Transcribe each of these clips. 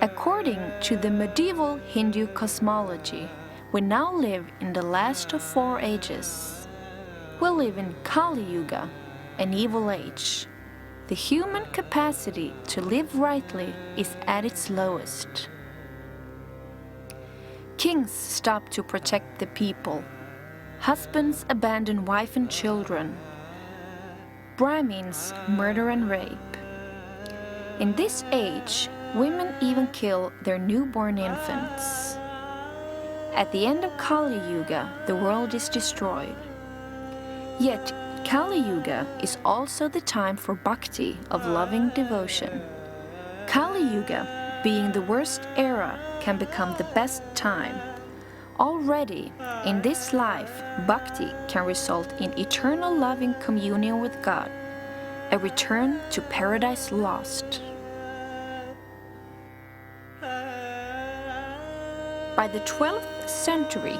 According to the medieval Hindu cosmology, we now live in the last of 4 ages. We live in Kaliyuga, an evil age. The human capacity to live rightly is at its lowest. Kings stop to protect the people. Husbands abandon wife and children. Brahmins murder and rape. In this age, women even kill their newborn infants. At the end of Kali Yuga, the world is destroyed. Yet, Kali Yuga is also the time for bhakti, of loving devotion. Kali Yuga, being the worst era, can become the best time. Already, in this life, bhakti can result in eternal loving communion with God, a return to paradise lost. By the 12th century,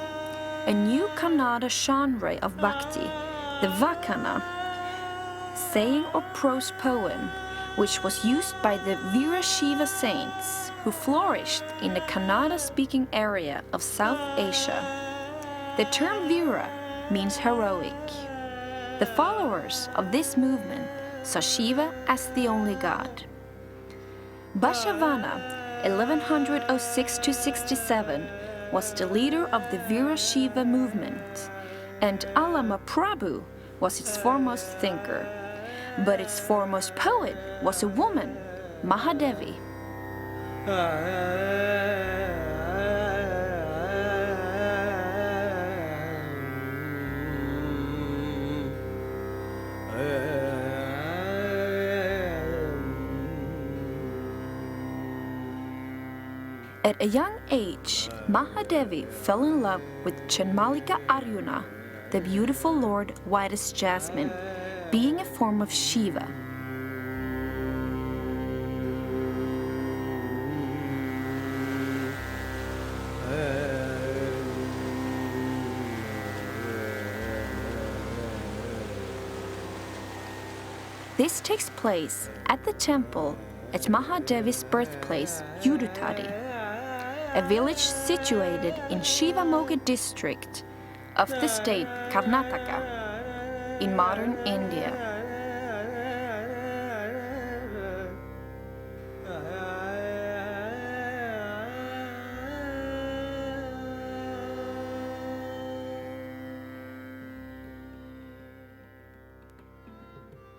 a new Kannada genre of bhakti, the vacana, saying or prose poem, which was used by the Vira Shiva saints, who flourished in the Kannada-speaking area of South Asia. The term Vira means heroic. The followers of this movement saw Shiva as the only god. Bashavana, 1106-67, was the leader of the Vira Shiva movement, and Allama Prabhu was its foremost thinker. But its foremost poet was a woman, Mahadevi. At a young age, Mahadevi fell in love with Chenamlikarjuna, the beautiful Lord white as jasmine, being a form of Shiva. This takes place at the temple at Mahadevi's birthplace, Uduthadi, a village situated in Shiva Movement district of the state Karnataka in modern India.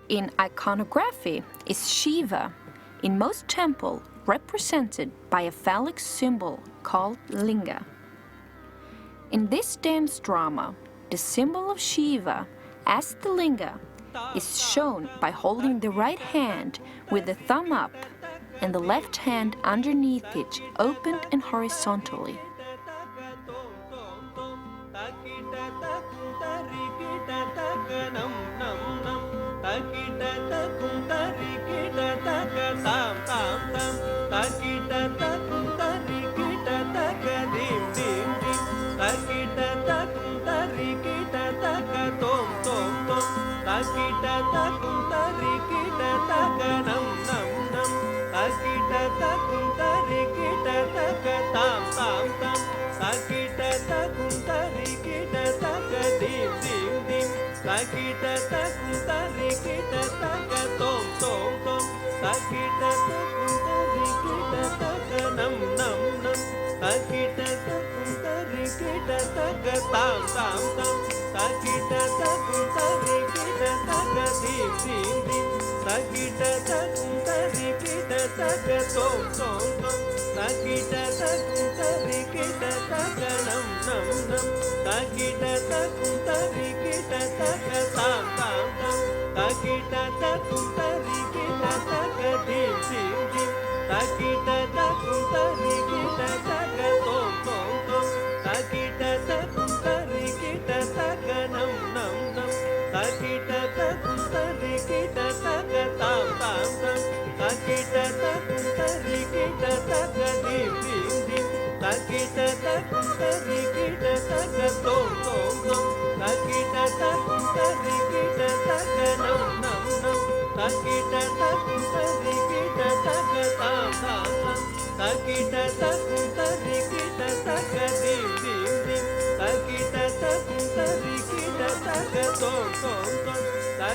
In iconography is Shiva, in most temples represented by a phallic symbol called linga. In this dance drama, the symbol of Shiva as the linga is shown by holding the right hand with the thumb up and the left hand underneath it opened and horizontally.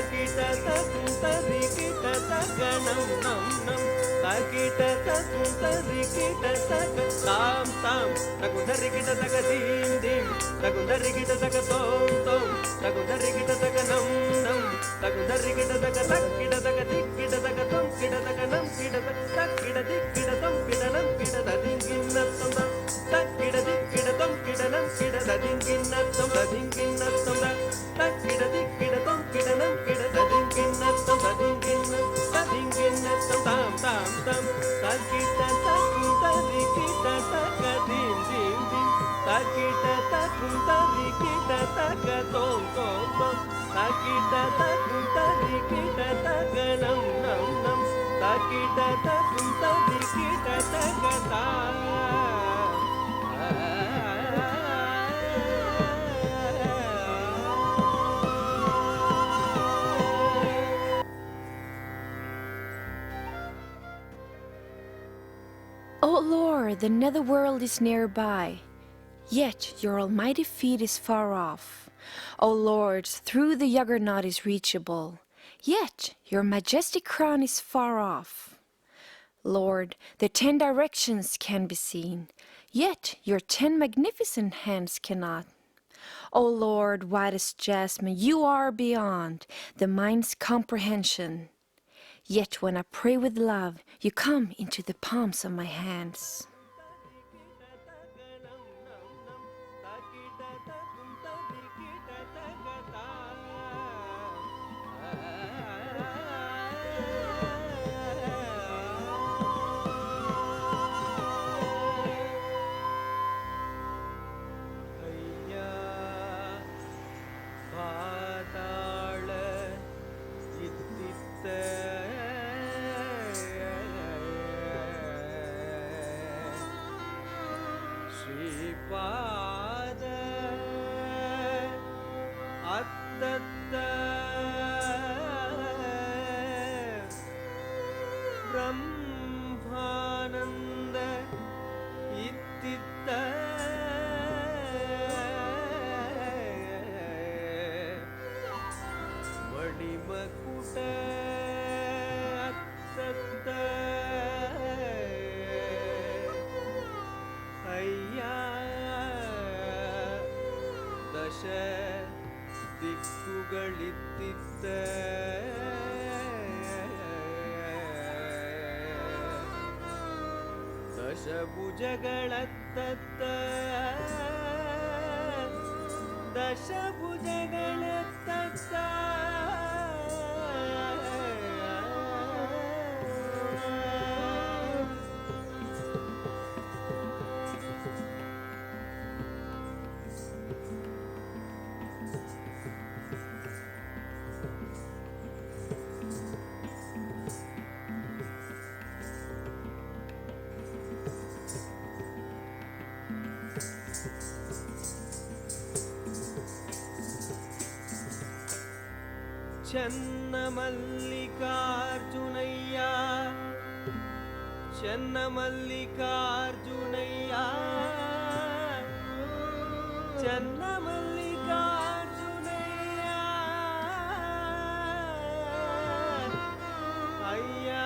takita takunta rikita takanam nam nam takita takunta rikita taka tam tam takunda rikita taka dim dim takunda rikita taka tom tom takunda rikita taka nam nam takunda rikita taka takita taka dikita taka tom kita taka nam kita takita dikita tom kita nam kita dadinginna tom takita dikita tom kita nam kita dadinginna tom dadinginna tom takita dikita tom kita nam kita dadinginna tom dadinginna tom tam tam tam takita takunta dikita taka dim dim dim takita takunta dikita taka tom tom tom takita takunta dikita taka nam nam nam takita takunta dikita taka tam. O Lord, the netherworld is nearby, yet your almighty feet is far off. O Lord, through the juggernaut is reachable, yet your majestic crown is far off. Lord, the 10 directions can be seen, yet your 10 magnificent hands cannot. O Lord, white as jasmine, you are beyond the mind's comprehension. Yet when I pray with love, you come into the palms of my hands. ಬ್ರಹ್ಮಾನಂದ ಇತ್ತಿತ್ತ ಮಣಿಮಕುಟ ಅತ್ತತ್ತ ಅಯ್ಯ ದಶ ದಿಕ್ಕುಗಳಿತ್ತಿತ್ತ ದಶಭುಜಗಳತ್ತತ್ತ ದಶಭುಜಗಳತ್ತತ್ತ Chenamlikarjunaya Chenamlikarjunaya Chenamlikarjunaya ayya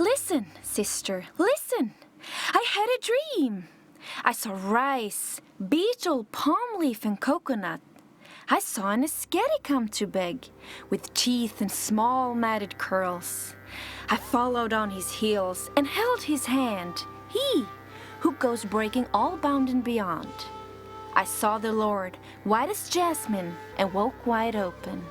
Listen, sister, listen. I had a dream. I saw rice, beetle, palm leaf, and coconut. I saw an ascetic come to beg, with teeth and small matted curls. I followed on his heels and held his hand, he who goes breaking all bound and beyond. I saw the Lord, white as jasmine, and woke wide open.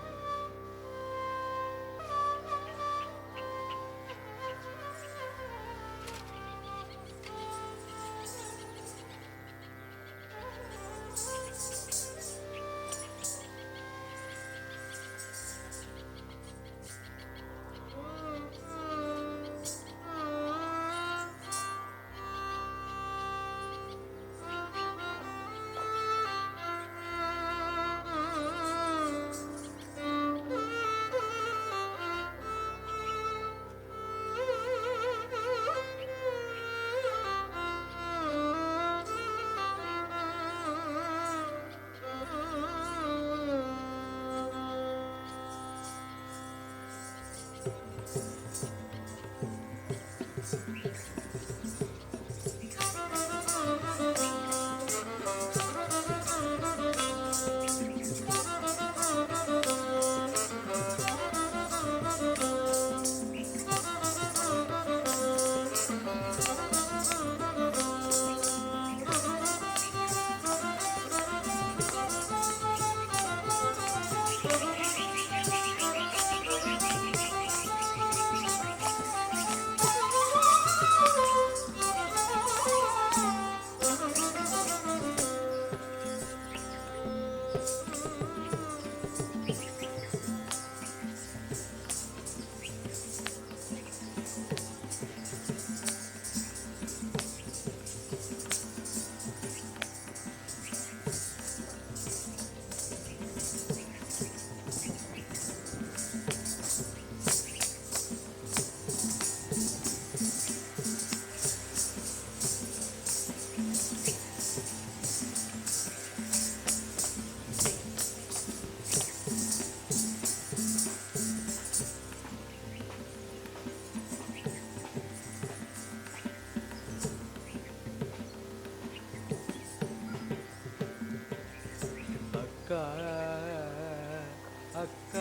ಅಕ್ಕ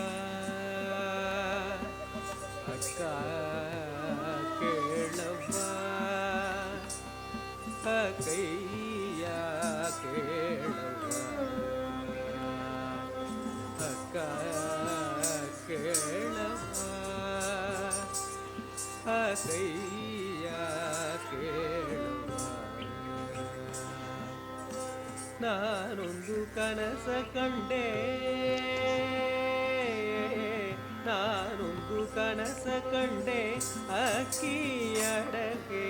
ಅಕ್ಕ ಕೇಳವ್ವ ಕೈಯ ಕೇಳವ್ವ ಅಕ್ಕ ಕೇಳವ್ವ ಕೈಯ ಕೇಳವ್ವ ನಾನೊಂದು ಕನಸ ಕಂಡೆ ನಾನೊಂದು ಕನಸ ಕಂಡೆ ಅಕ್ಕಿಯಡಕೆ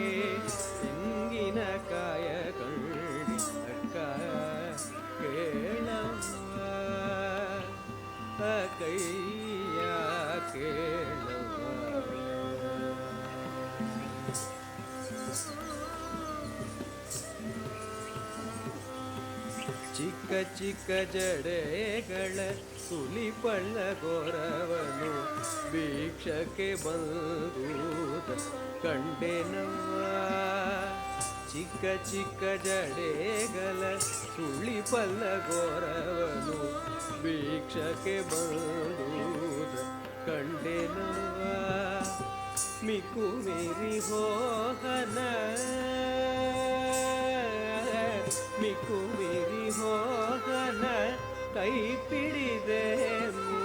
ತೆಂಗಿನಕಾಯ ಕಂಡಿ ಅಕ್ಕ ಕೇಳವ್ವ ಕೈಯ ಕೇಳವ್ವ ಚಿಕ್ಕ ಚಿಕ್ಕ ಜಡೆಗಳ ಸುಲಿಪಳ್ಳ ಗೊರವನು ಭಿಕ್ಷಕ್ಕೆ ಬಂದೂದ ಕಂಡೆನವ್ವ ಚಿಕ್ಕ ಚಿಕ್ಕ ಜಡೆಗಳ ಸುಳಿಪಲ್ಲ ಗೊರವನು ಭಿಕ್ಷಕ್ಕೆ ಬಂದೂದ ಕಂಡೆನವ್ವ ಮಿಕ್ಕು ಮೀರಿ ಹೋಗನ ಮಿಕ್ಕು ಮೀರಿ ಹೋಗನ ಕೈ ಪಿಡಿದೆವು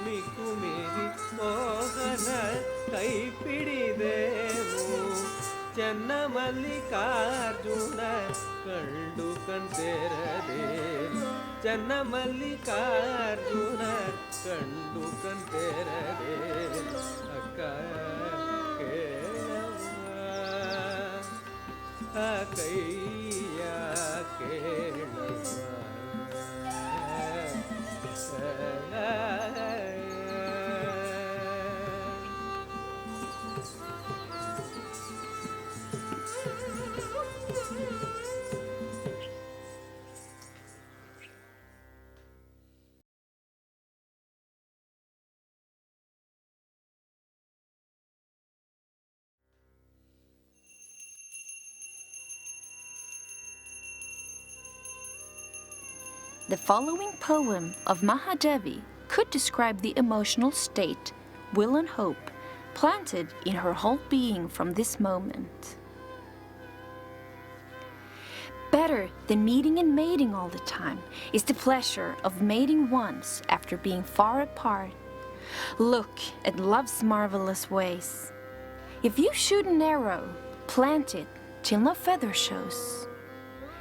ಮಿಕ್ಕು ಮೀರಿ ಹೋಗನ ಕೈ ಪಿಡಿದೆವು ಚನ್ನಮಲ್ಲಿಕಾರ್ಜುನ ಕಂಡು ಕಣ್ತೆರದೆ ಚನ್ನಮಲ್ಲಿಕಾರ್ಜುನ ಕಂಡು ಕಣ್ತೆರದೆ ಅಕ್ಕ ಕೇಳವ್ವ ಕೈಯ ಕೇಳವ್ವ The following poem of Mahadevi could describe the emotional state, will and hope planted in her whole being from this moment. Better than meeting and mating all the time is the pleasure of mating once after being far apart. Look at love's marvelous ways. If you shoot an arrow, plant it till no feather shows.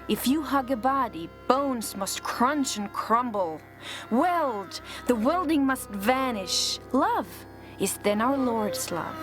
If you hug a body, bones must crunch and crumble. Weld, the welding must vanish. Love is then our Lord's love.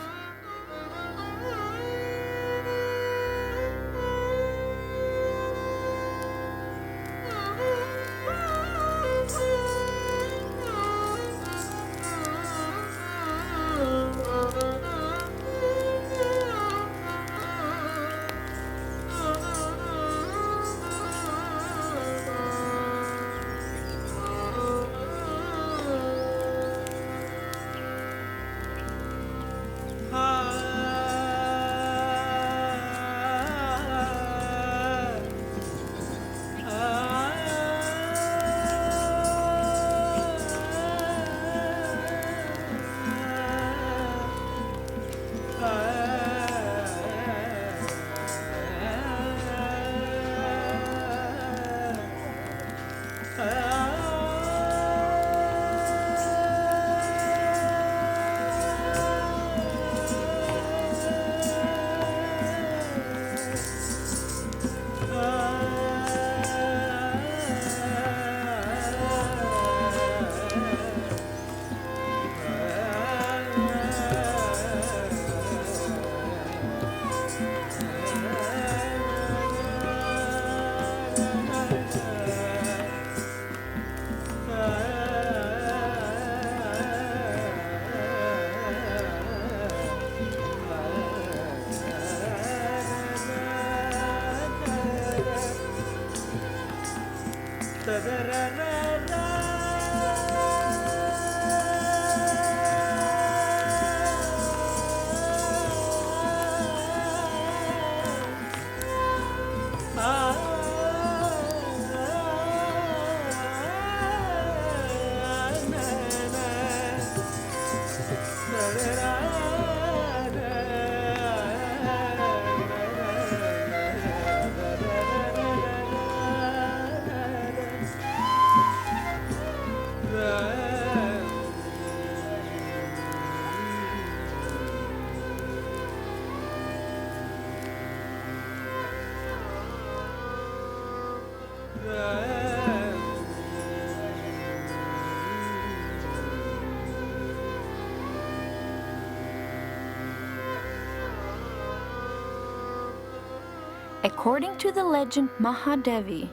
According to the legend Mahadevi,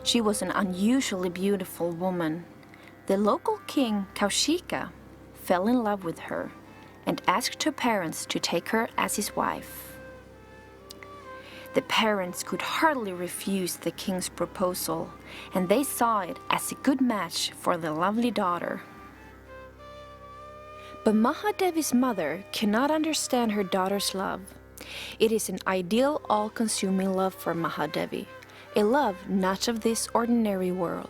she was an unusually beautiful woman. The local king, Kaushika, fell in love with her and asked her parents to take her as his wife. The parents could hardly refuse the king's proposal, and they saw it as a good match for their lovely daughter. But Mahadevi's mother cannot understand her daughter's love. It is an ideal, all-consuming love for Mahadevi, a love not of this ordinary world.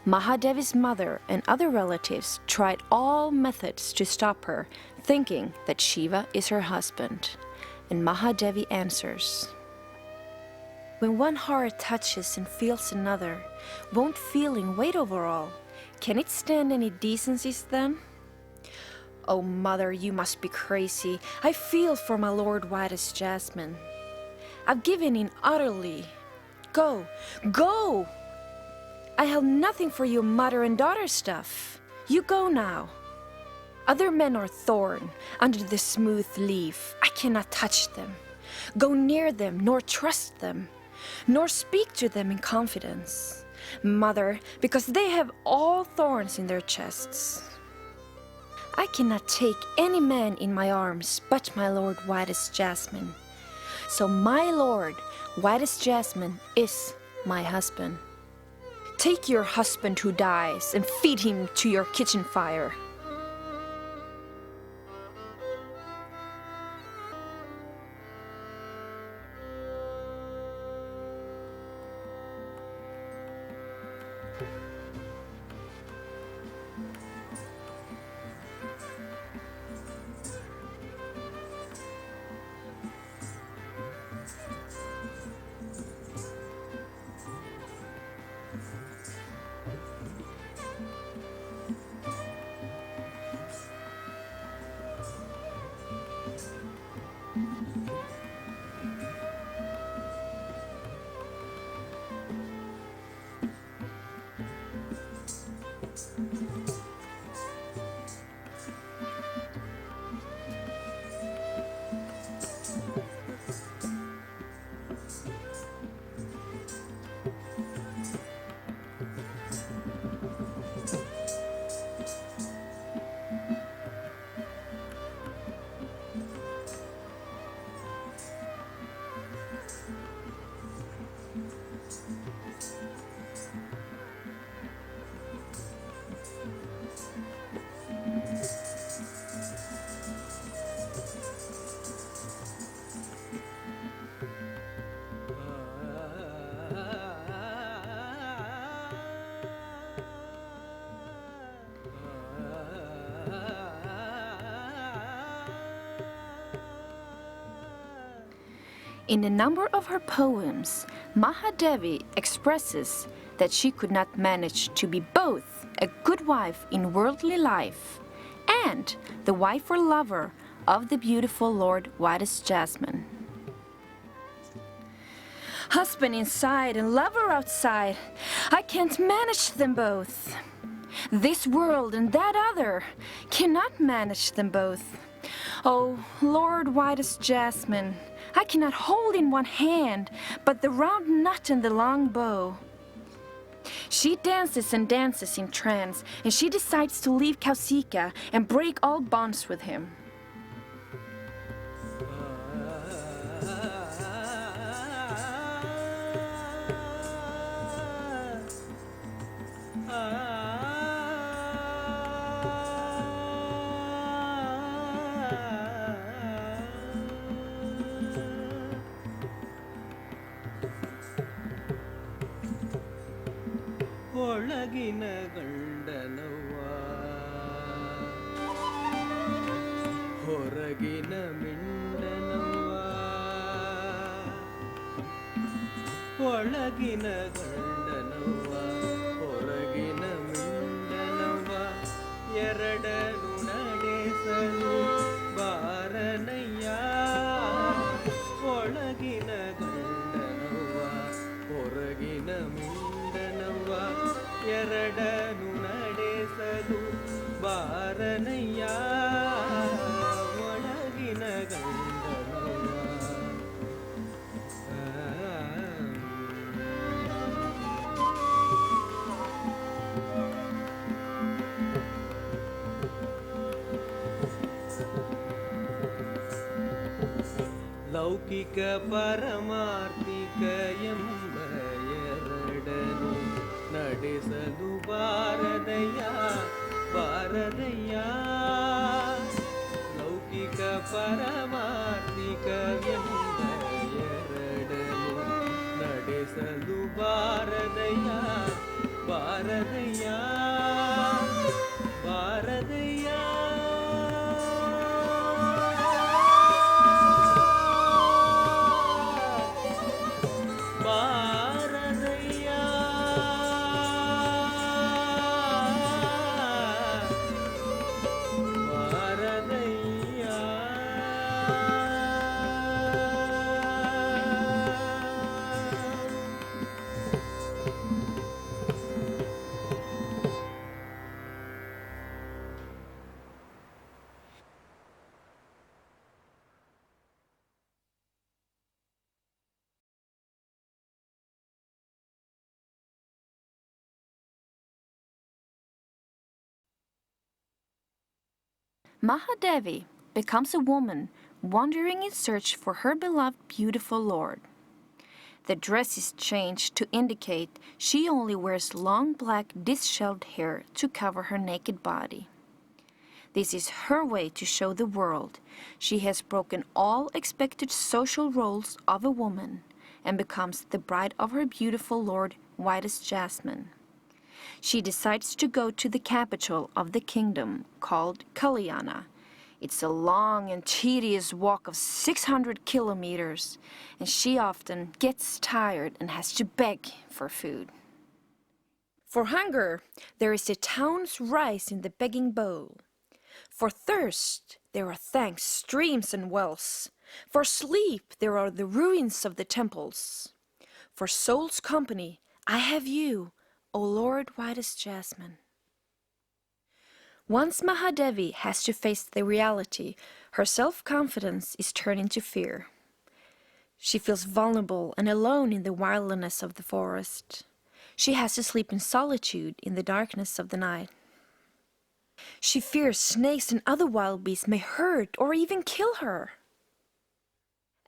Mahadevi's mother and other relatives tried all methods to stop her, thinking that Shiva is her husband. And Mahadevi answers, "When one heart touches and feels another, won't feeling wait over all? Can it stand any decencies then? Oh, mother, you must be crazy. I feel for my lord white as jasmine. I've given in utterly. Go, go! I have nothing for your mother and daughter stuff. You go now. Other men are thorn under the smooth leaf. I cannot touch them, go near them, nor trust them, nor speak to them in confidence, mother, because they have all thorns in their chests. I cannot take any man in my arms but my lord white as jasmine. So my lord white as jasmine is my husband. Take your husband who dies and feed him to your kitchen fire." In a number of her poems, Mahadevi expresses that she could not manage to be both a good wife in worldly life and the wife or lover of the beautiful Lord white as jasmine. Husband inside and lover outside, I can't manage them both. This world and that other cannot manage them both. Oh, Lord white as jasmine, I cannot hold in one hand but the round nut and the long bow. She dances and dances in trance, and she decides to leave Kaushika and break all bonds with him. ಒಳಗಿನ ಗಂಡನವ್ವ ಹೊರಗಿನ ಮಿಂಡನವ್ವ ಒಳಗಿನ ಗಂಡನವ್ವ ಹೊರಗಿನ ಮಿಂಡನವ್ವ ಎರಡನು ನಡೆಸಲು ಬಾರನಯ್ಯ ಒಳಗಿನ ಗಂಡನವ್ವ ಹೊರಗಿನ ಮಿಂಡನವ್ವ ಎರಡನು ನಡೆಸಲು ಬಾರನಯ್ಯ ಒಳಗಿನ ಗಂಡನವ್ವ ಲೌಕಿಕ ಪರಮಾರ್ಥಿಕ ಎಂಬ ಎರಡನು ನಡೆಸಲು ಬಾರದಯ್ಯ ಬಾರದಯ್ಯ. ಲೌಕಿಕ ಪರಮಾರ್ಥಿಕ ಎಂಬ ಎರಡನು ನಡೆಸಲು ಬಾರದಯ್ಯ ಬಾರದಯ್ಯ ಬಾರದಯ್ಯ. Mahadevi becomes a woman wandering in search for her beloved beautiful Lord. The dress is changed to indicate she only wears long black disheveled hair to cover her naked body. This is her way to show the world she has broken all expected social roles of a woman and becomes the bride of her beautiful Lord, white as jasmine. She decides to go to the capital of the kingdom called Kaliyana. It's a long and tedious walk of 600 kilometers, and she often gets tired and has to beg for food. For hunger, there is a town's rice in the begging bowl. For thirst, there are thanks, streams and wells. For sleep, there are the ruins of the temples. For soul's company, I have you, O Lord, white as jasmine. Once Mahadevi has to face the reality, her self-confidence is turned into fear. She feels vulnerable and alone in the wilderness of the forest. She has to sleep in solitude in the darkness of the night. She fears snakes and other wild beasts may hurt or even kill her.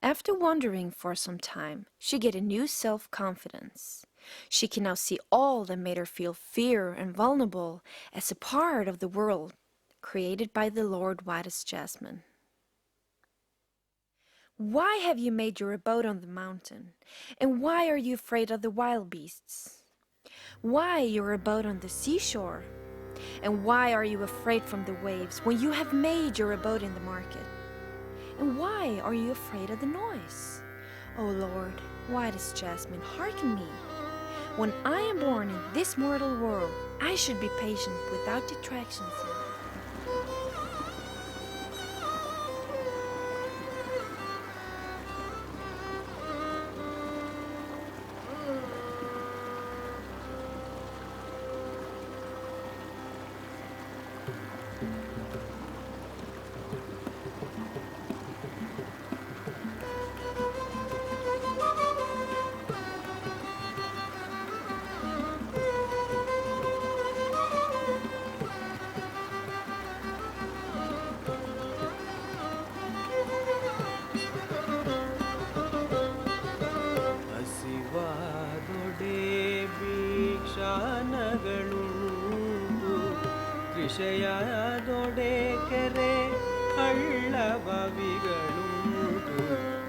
After wandering for some time, she gets a new self-confidence. She can now see all that made her feel fear and vulnerable as a part of the world created by the Lord white as jasmine. Why have you made your abode on the mountain? And why are you afraid of the wild beasts? Why your abode on the seashore? And why are you afraid from the waves when you have made your abode in the market? And why are you afraid of the noise? O Lord, white as jasmine, hearken me. When I am born in this mortal world, I should be patient without detractions. ವಿಷಯದೊಡೆ ಕೆರೆ ಹಳ್ಳ ಬಾವಿಗಳುಂಟು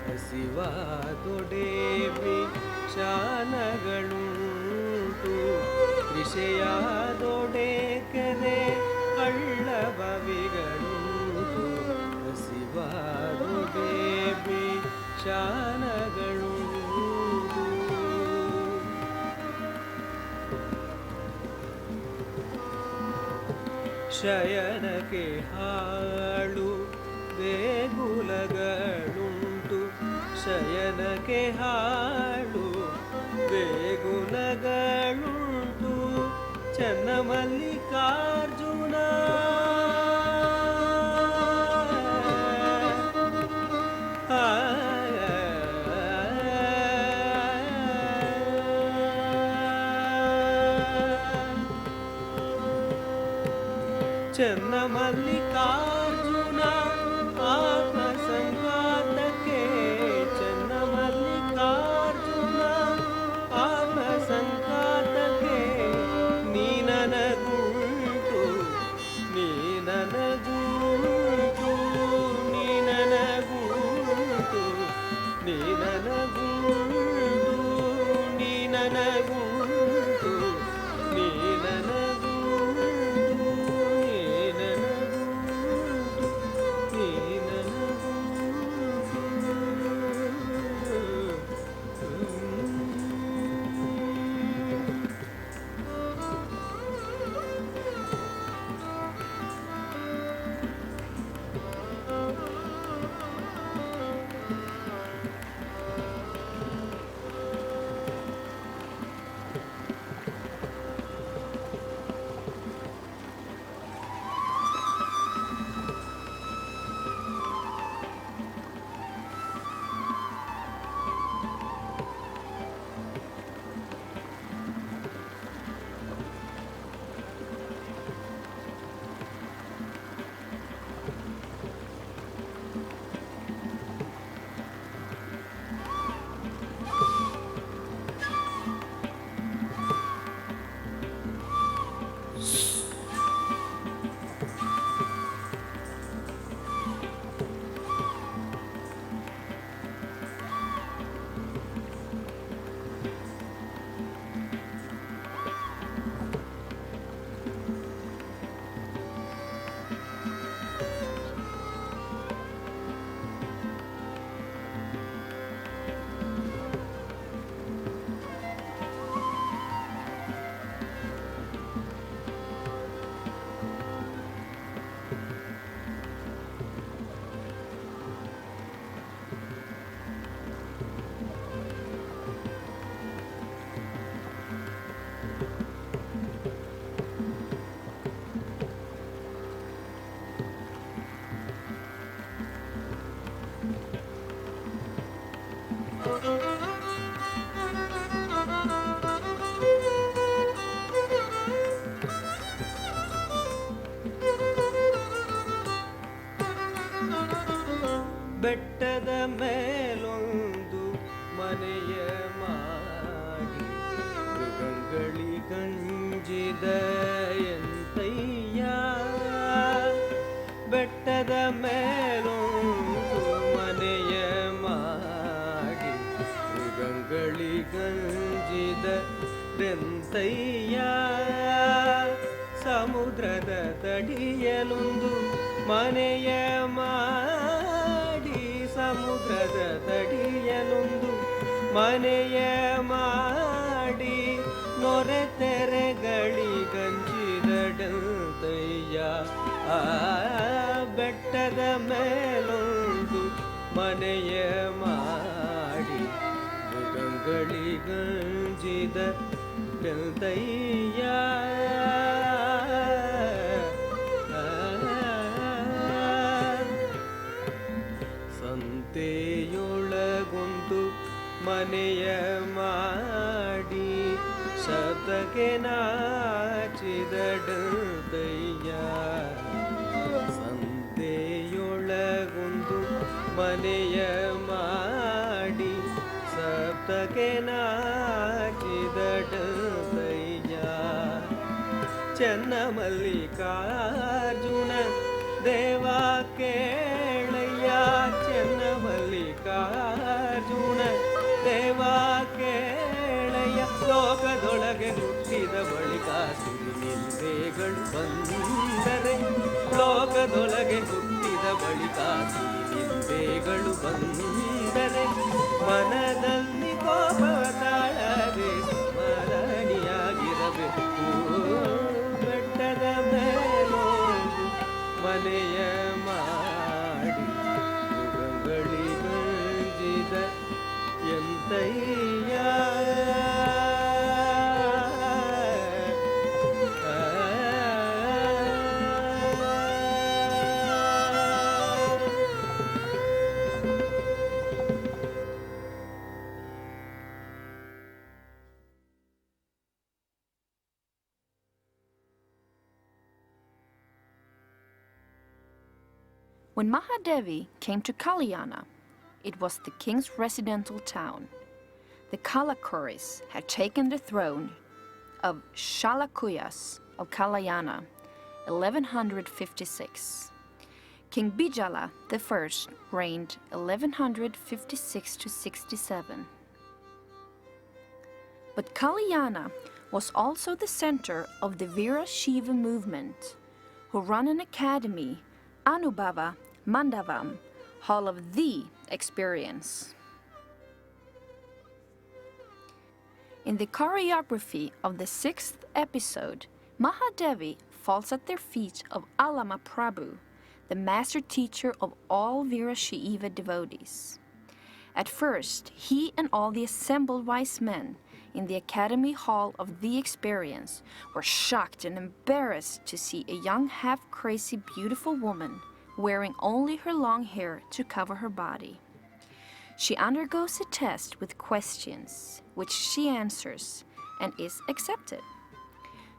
ಹಸಿವಾದೊಡೆ ಶಾನಗಳುಂಟು ವಿಷಯದೊಡೆ ಕೆರೆ ಹಳ್ಳ ಬಾವಿಗಳುಂಟು ಹಸಿವಾದೊಡೆ ಶಾನಗಳುಂಟು ಶಯನಕ್ಕೆ ಹಾಳು ದೇಗುಲಗಳುಂಟು ಶಯನಕ್ಕೆ ಹಾಳು ದೇಗುಲಗಳುಂಟು ಚನ್ನಮಲ್ಲಿಕಾರ್ಜುನ ಚನ್ನಮಲ್ಲಿಕಾರ್ಜುನ ಆತ್ಮ ಸಂಘಾತಕ್ಕೆ ನನಗುಂಟು ನೀ ನನಗುಂಟು ನೀ ನನಗುಂಟು ನೀ ನನಗುಂಟು ನೀ ನನಗುಂಟು ನೀ ನನಗುಂಟು ನೀ ಬೆಟ್ಟದ ಮೇಲೊಂದು ಮನೆಯ ಮಾಡಿ ಮೃಗಂಗಳಿ ಗಂಜಿದ ಎಂತಯ್ಯ ಬೆಟ್ಟದ ಮೇಲೊಂದು ಮನೆಯ ಮಾಡಿ ಮೃಗಂಗಳಿ ಗಂಜಿದ ಎಂತಯ್ಯ ಸಮುದ್ರದ ತಡಿಯಲೊಂದು ಮನೆಯ ಮಾಡಿ ಸಮುದ್ರದ ತಡಿಯಲೊಂದು ಮನೆಯ ಮಾಡಿ ನೊರೆ ತೆರೆಗಳಿ ಗಂಜಿದಡಂತಯ್ಯ ಆ ಬೆಟ್ಟದ ಮೇಲೊಂದು ಮನೆಯ ಮಾಡಿ ಮೃಗಂಗಳಿ ಗಂಜಿದ ಡೆಲ್ತಯ್ಯ ಸಂತೆಯೊಳಗೊಂದು ಮನೆಯ ಮಾಡಿ ಶಬ್ದಕ್ಕೆ ನಾಚಿದಡದಯ್ಯ ಸಂತೆಯೊಳಗೊಂದು ಮನೆಯ ಮಾಡಿ ಶಬ್ದಕ್ಕೆ ನಾಚಿದಡದಯ್ಯ ಚೆನ್ನಮಲ್ಲಿಕಾರ್ಜುನ ದೇವ ಕೇಳಯ್ಯ ಚೆನ್ನಮಲ್ಲಿಕಾರ್ಜುನ ದೇವ ಕೇಳಯ್ಯ ಲೋಕದೊಳಗೆ ಹುಟ್ಟಿದ ಬಳಿಕ ಸಿರಿನಿಂದೆಗಳು ಬಂದರೆ ಲೋಕದೊಳಗೆ ಹುಟ್ಟಿದ ಬಳಿಕ ಸಿರಿನಿಂದೆಗಳು ಬಂದರೆ ಮನದಲ್ಲಿ ಕೋಪವ ತಾಳದೆ ಸ್ಮರಣೀಯಾಗಿರಬೇಕು ಬೆಟ್ಟದ ಮೇಲೊಂದು ಮನೆಯ ಮಾಡಿ ಮೃಗಂಗಳಿ ಗಂಜಿದ ಎಂತಯ್ಯ When Mahadevi came to Kaliyana, it was the king's residential town. The Kalakuris had taken the throne of Shalakuyas of Kaliyana 1156. King Bijala I reigned 1156 to 67. But Kaliyana was also the center of the Vira Shiva movement, who run an academy, Anubhava Mandavam, Hall of the Experience. In the choreography of the 6th episode, Mahadevi falls at their feet of Allamaprabhu, the master teacher of all Vira Shiva devotees. At first, he and all the assembled wise men in the Academy Hall of the Experience were shocked and embarrassed to see a young half-crazy beautiful woman wearing only her long hair to cover her body. She undergoes a test with questions, which she answers and is accepted.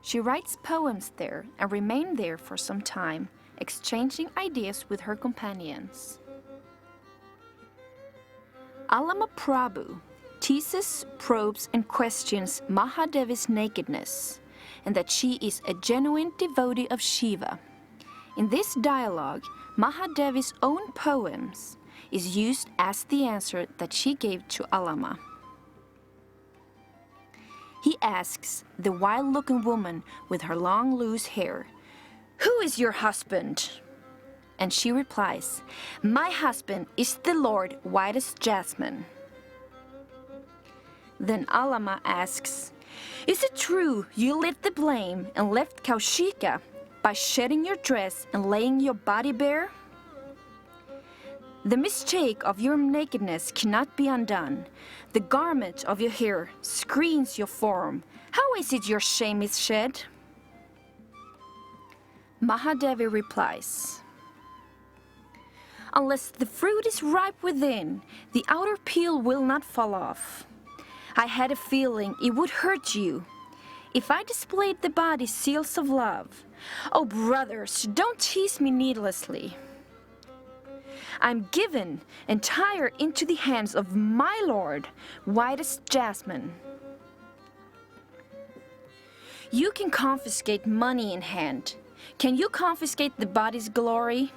She writes poems there and remained there for some time, exchanging ideas with her companions. Allamaprabhu teases, probes, and questions Mahadevi's nakedness, and that she is a genuine devotee of Shiva. In this dialogue, Mahadevi's own poems is used as the answer that she gave to Allama. He asks the wild-looking woman with her long loose hair, "Who is your husband?" And she replies, "My husband is the Lord white as jasmine." Then Allama asks, "Is it true you lit the blame and left Kaushika by shedding your dress and laying your body bare? The mistake of your nakedness cannot be undone. The garment of your hair screens your form. How is it your shame is shed?" Mahadevi replies, "Unless the fruit is ripe within, the outer peel will not fall off. I had a feeling it would hurt you if I displayed the body's seals of love. Oh, brothers, don't tease me needlessly. I'm given entire into the hands of my Lord, white as jasmine. You can confiscate money in hand. Can you confiscate the body's glory?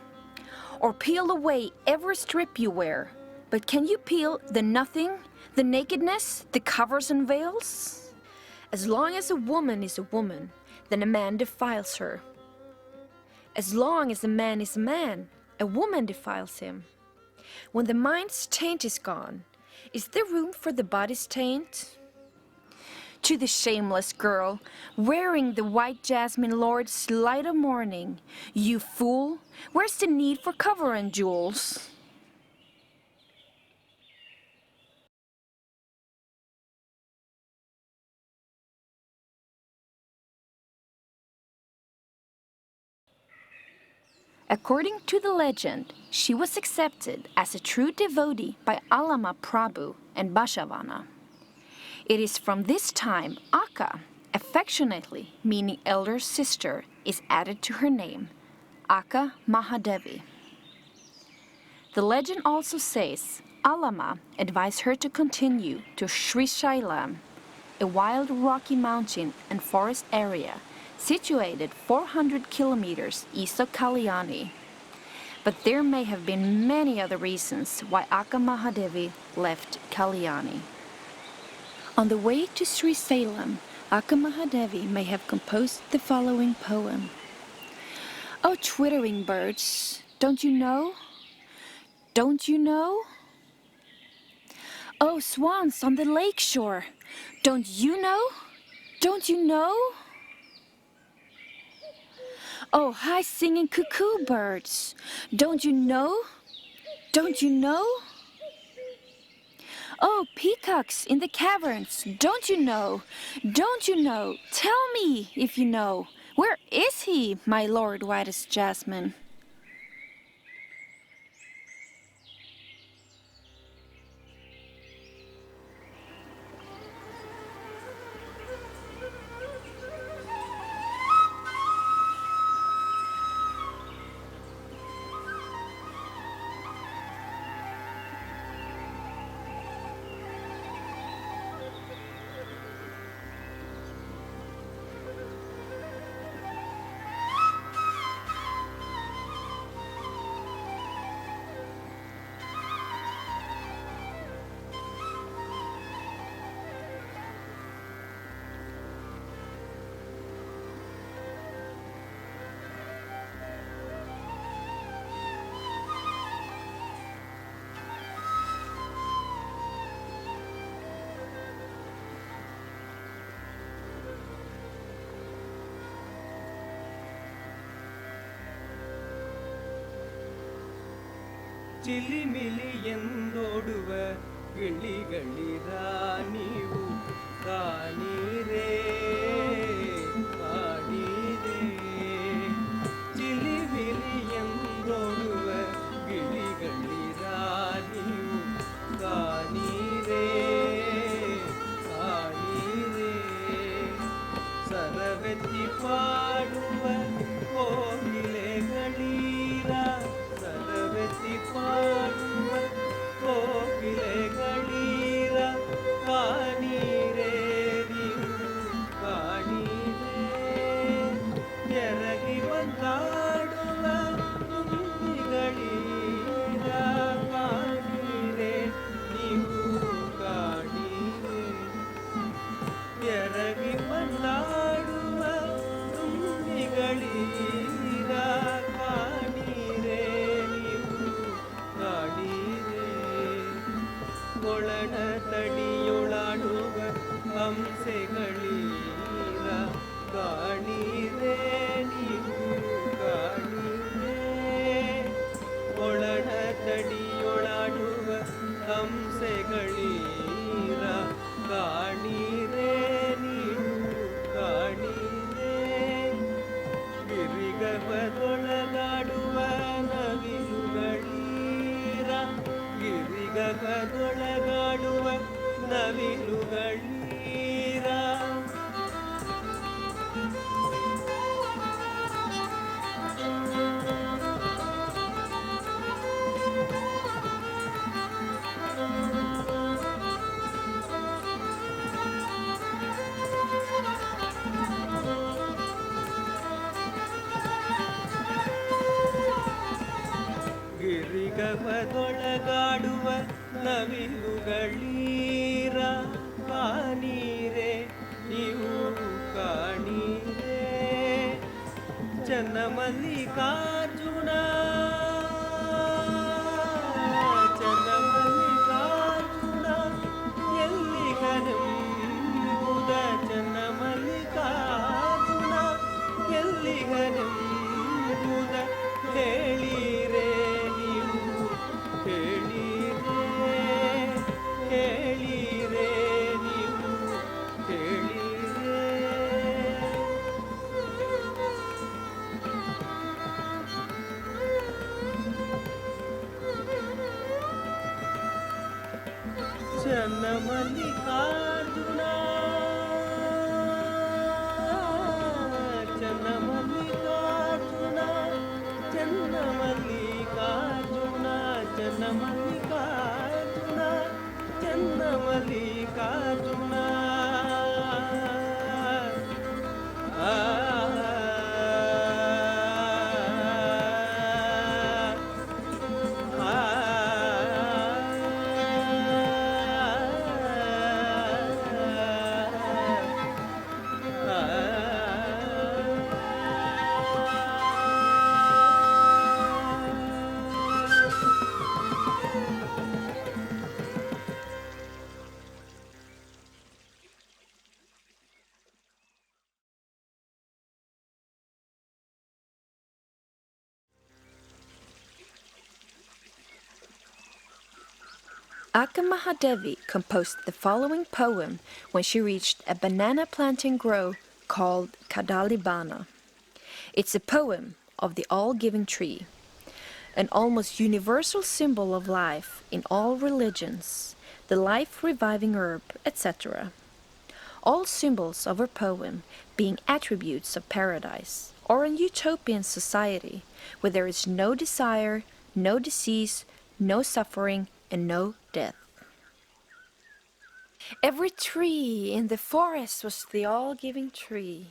Or peel away every strip you wear? But can you peel the nothing, the nakedness, the covers and veils? As long as a woman is a woman, then a man defiles her. As long as a man is a man, a woman defiles him. When the mind's taint is gone, is there room for the body's taint? To the shameless girl, wearing the white jasmine Lord's light of morning, you fool, where's the need for cover and jewels?" According to the legend, she was accepted as a true devotee by Allamaprabhu and Bashavana. It is from this time Akka, affectionately meaning elder sister, is added to her name, Akkamahadevi. The legend also says Allama advised her to continue to Srisailam, a wild rocky mountain and forest area situated 400 kilometers east of Kaliyana. But there may have been many other reasons why Akkamahadevi left Kaliyana. On the way to Srisailam, Akkamahadevi may have composed the following poem. "Oh, twittering birds, don't you know? Don't you know? Oh, swans on the lake shore, don't you know? Don't you know? Oh, high-singing cuckoo birds, don't you know? Don't you know? Oh, peacocks in the caverns, don't you know? Don't you know? Tell me if you know. Where is he, my Lord white as jasmine?" ಚಿಲಿಮಿಲಿ ಎಂದೋಡುವ ಗಿಳಿಗಳಿರ ನೀವು ಕಾಣೀರೇ ಕಾಣೀರೇ ಚಿಲಿಮಿಲಿ ಎಂದೋಡುವ ಗಿಳಿಗಳಿರ ನೀವು ಕಾಣೀರೇ ಕಾಣೀರೇ ಸರವೆತ್ತಿ ಪಾಡುವ ಕೋಗಿಲೆಗಳೀರ ಸರವೆತ್ತಿ ಪಾಡುವ ಕೋಗಿಲೆಗಳೀರ ಕಾಣೀರೇ ನೀವು ಕಾಣೀರೇ ಎರಗಿ ಬಂದಾಡುವ ತುಂಬಿಗಳೀರ ಕಾಣೀರೇ ನೀವು ಕಾಣೀರೇ ಎರಗಿ ಬಂದಾಡುವ ತುಂಬಿಗಳೀರ ಕಾಣೀರೇ ನೀವು ಕಾಣೀರೇ ಕೊಳನ ತಡಿಯೊಳಾಡುವ ಹಂಸೆಗಳೀರ ಕಾಣೀರೇ ನೀವು ಕಾಣೀರೇ ಕೊಳನ ತಡಿಯೊಳಾಡುವ ಹಂಸೆಗಳೀರ ಕಾಣೀರೇ ನೀವು ಕಾಣೀರೇ ಗಿರಿಗರ್ಭದೊಳಗಾಡುವ ನವಿಲುಗಳೀರ ಗಿರಿಗರ್ಭದೊಳಗಾಡುವ ನವಿಲುಗಳೀರ ಗಿರಿಗರ್ಭದೊಳಗಾಡುವ ನವಿಲುಗಳೀರ ಕಾಣೀರೇ ನೀವು ಕಾಣೀರೇ ಚನ್ನಮಲ್ಲಿಕಾರ್ಜುನ ಚನ್ನಮಲ್ಲಿಕಾರ್ಜುನ ಎಲ್ಲಿಗನೆಂಬುದ ಚನ್ನಮಲ್ಲಿಕಾರ್ಜುನ ಎಲ್ಲಿಗನೆಂಬುದ ಹೇಳಿರೇ ನೀವು ಹೇಳಿರೇ ಹೇಳಿರೇ ನೀವು ಹೇಳಿರೇ ಚನ್ನಮಲ್ಲಿಕಾರ್ಜುನ ಚನ್ನಮಲ್ಲಿಕಾರ್ಜುನ ಚನ್ನಮಲ್ಲಿಕಾರ್ಜುನ ಚನ್ನಮಲ್ಲಿಕಾರ್ಜುನ ಚನ್ನಮಲ್ಲಿಕಾರ್ಜುನ ಆ Akkamahadevi composed the following poem when she reached a banana planting grove called Kadalibana. It's a poem of the all-giving tree, an almost universal symbol of life in all religions, the life-reviving herb, etc. All symbols of her poem being attributes of paradise or an utopian society where there is no desire, no disease, no suffering, and no death. Every tree in the forest was the all-giving tree,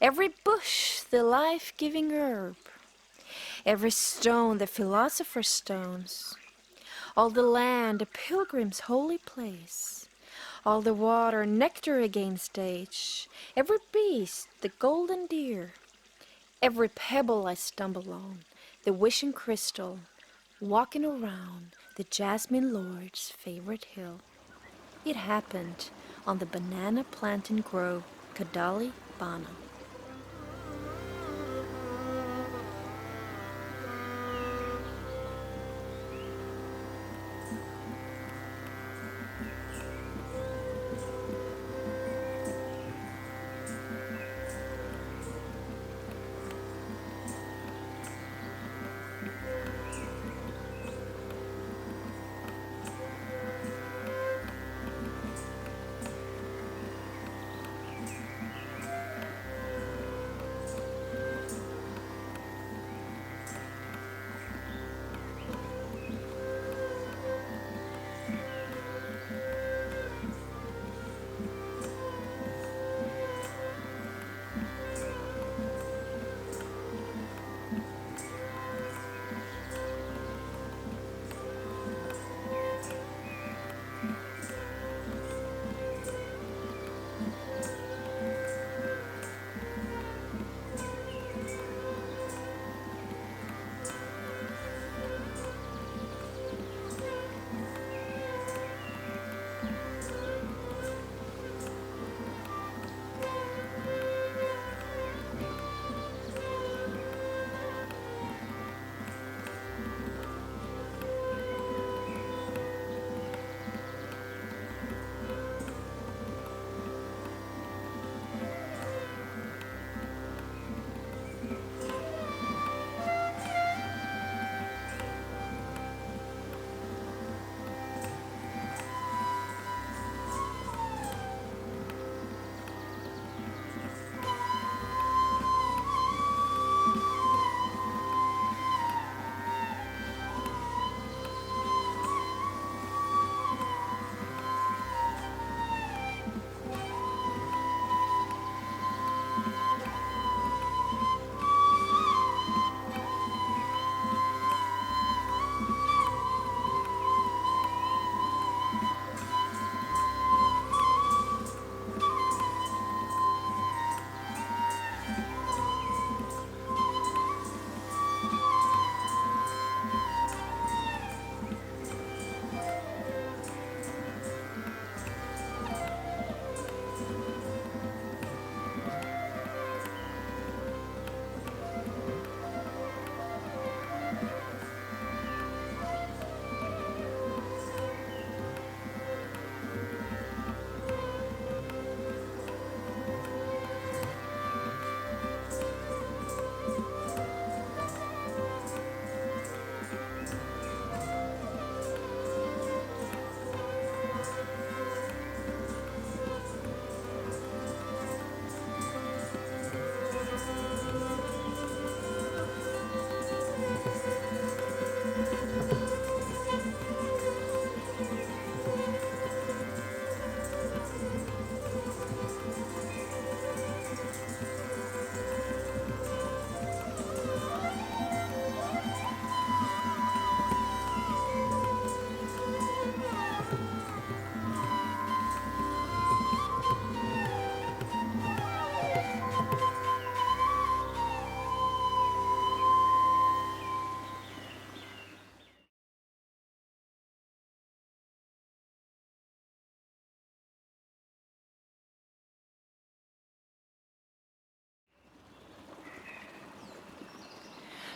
every bush the life-giving herb, every stone the philosopher's stones, all the land a pilgrim's holy place, all the water nectar against age, every beast the golden deer, every pebble I stumble on, the wishing crystal, walking around the Jasmine Lord's favorite hill. It happened on the banana planting grove, Kadali Bana.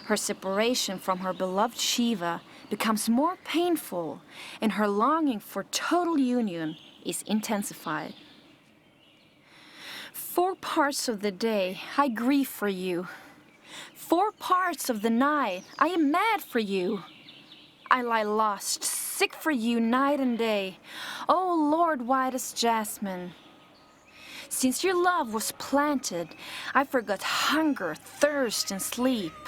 Her separation from her beloved Shiva becomes more painful, and her longing for total union is intensified. 4 parts of the day I grieve for you. 4 parts of the night I am mad for you. I lie lost, sick for you night and day, O Lord white as jasmine. Since your love was planted, I forgot hunger, thirst, and sleep.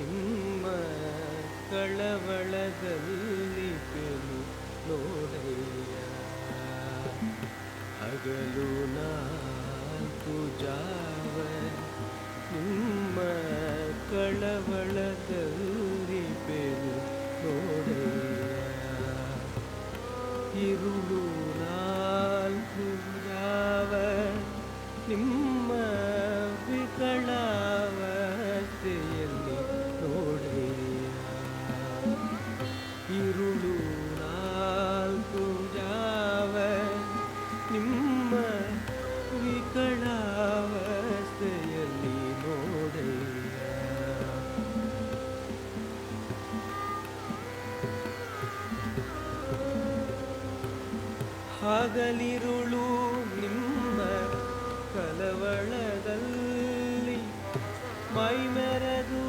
ನಿಮ್ಮ ಕಳವಳದಲ್ಲಿ ಪೆನು ನೋಡಯ್ಯ ಹಗಲು 4 ಜಾವ ನಿಮ್ಮ ಕಳವಳದಲ್ಲಿ ಪೆನು ನೋಡಯ್ಯ ಇರುಳು 4 ಜಾವ ನಿಮ್ಮ ವಿಕಳಾವಸ್ಥೆಯಲ್ಲಿ ನೋಡಯ್ಯ ಇರುಳು 4 ಜಾವ ನಿಮ್ಮ ವಿಕಳಾವಸ್ಥೆಯಲ್ಲಿ ನೋಡಯ್ಯ ಹಗಲಿರುಳು ನಿಮ್ಮ ಕಳವಳದಲ್ಲಿ ಮೈಮೆರೆದು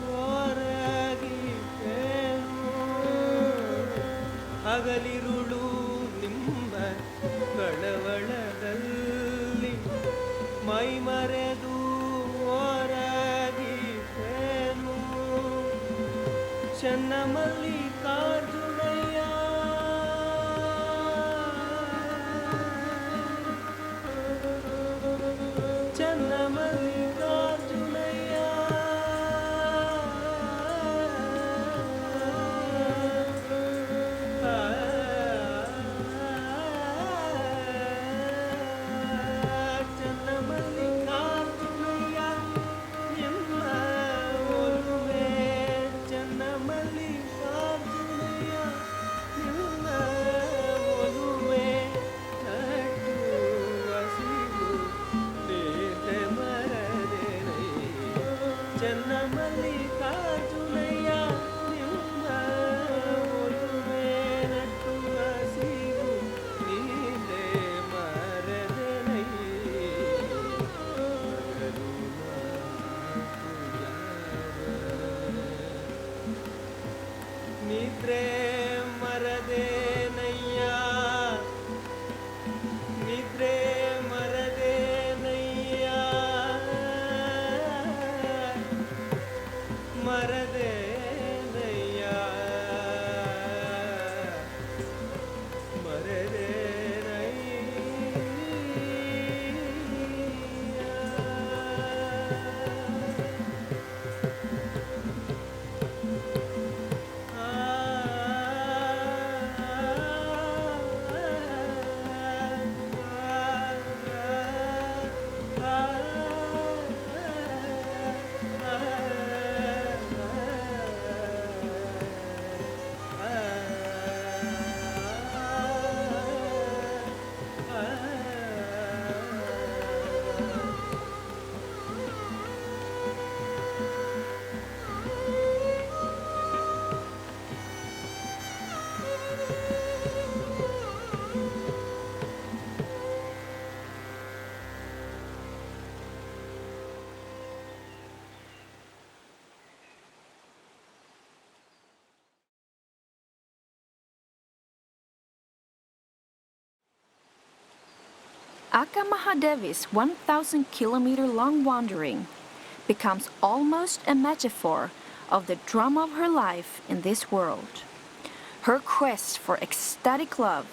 ಹೊರಗಿದ್ದೇನು ಹಗಲಿರುಳು ನಿಮ್ಮ ಕಳವಳದಲ್ಲಿ ಮೈಮರೆದು ಹೊರಗಿದ್ದೇನು ಚನ್ನಮಲ್ಲಿಕಾರ್ಜುನಯ್ಯ ಚನ್ನಮಲ್ಲಿಕಾರ್ಜುನಯ್ಯ ಚನ್ನಮಲ್ಲಿಕಾರ್ಜುನಯ್ಯ ನಿಮ್ಮ ಒಲುಮೆ ಚನ್ನಮಲ್ಲಿಕಾರ್ಜುನಯ್ಯ ನಿಮ್ಮ ಒಲುಮೆ ಕಟ್ಟುವ ಸಿಗು ನೀತೆ ಮರದೆನಯ್ಯ ಚನ್ನಮಲ್ಲಿಕಾರ್ಜುನಯ್ಯ ನಿಮ್ಮ ಒಲುಮೆ ನಟ್ಟುವ ಸಿಗು ನೀತೆ ಮರದೆನಯ್ಯ ನಿದ್ರೆ ಮರದೇನಯ್ಯ ನಿದ್ರೆ ಮರದೇನಯ್ಯ ಮರದೇನಯ್ಯ Akkamahadevi's 1,000-kilometer-long wandering becomes almost a metaphor of the drama of her life in this world. Her quest for ecstatic love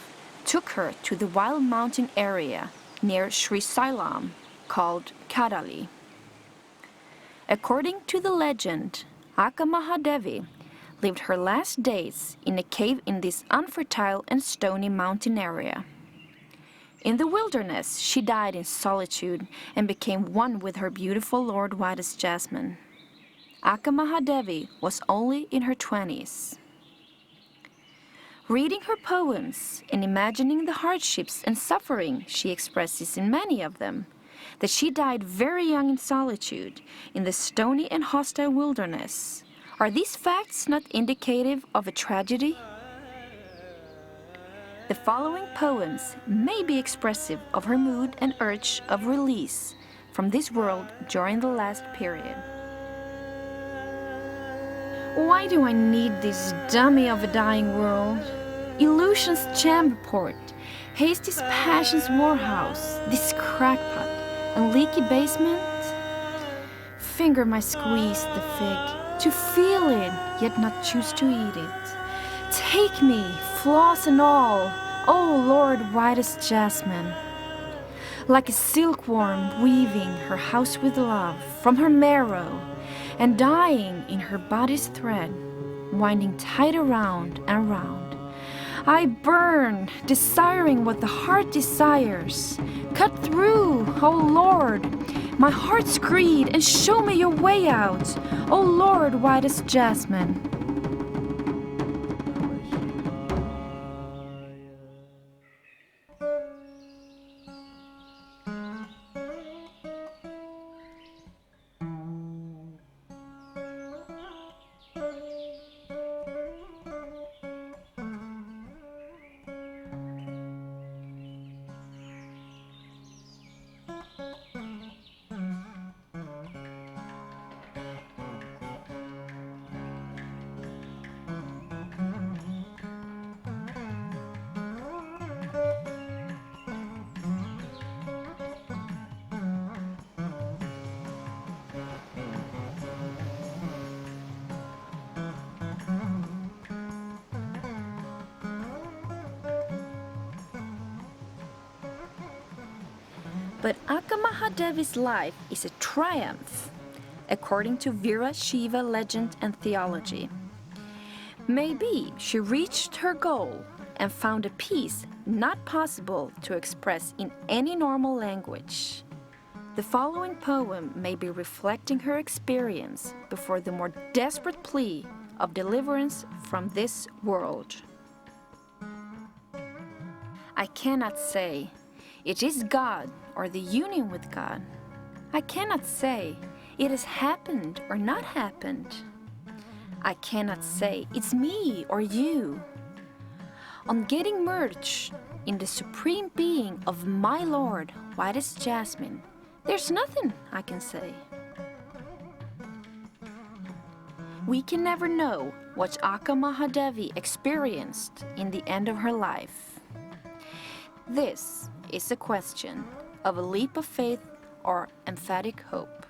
took her to the wild mountain area near Srisailam called Karali. According to the legend, Akkamahadevi lived her last days in a cave in this unfertile and stony mountain area. In the wilderness, she died in solitude and became one with her beautiful Lord white as jasmine. Akkamahadevi was only in her 20s. Reading her poems and imagining the hardships and suffering she expresses in many of them, that she died very young in solitude in the stony and hostile wilderness, are these facts not indicative of a tragedy? The following poems may be expressive of her mood and urge of release from this world during the last period. Why do I need this dummy of a dying world? Illusion's chamber port, Hasty's passion's warhouse, this crackpot and leaky basement? Finger my squeeze the fig, to feel it, yet not choose to eat it. Take me, flaws and all, O Lord white as jasmine. Like a silkworm weaving her house with love from her marrow, and dying in her body's thread, winding tight around and round. I burn, desiring what the heart desires. Cut through, O Lord, my heart's creed, and show me your way out, O Lord white as jasmine. But Akkamahadevi's life is a triumph, according to Vira Shiva legend and theology. Maybe she reached her goal and found a peace not possible to express in any normal language. The following poem may be reflecting her experience before the more desperate plea of deliverance from this world. I cannot say it is God or the union with God. I cannot say it has happened or not happened. I cannot say it's me or you. On getting merged in the supreme being of my Lord, white as jasmine, there's nothing I can say. We can never know what Akkamahadevi experienced in the end of her life. This is a question of a leap of faith or emphatic hope.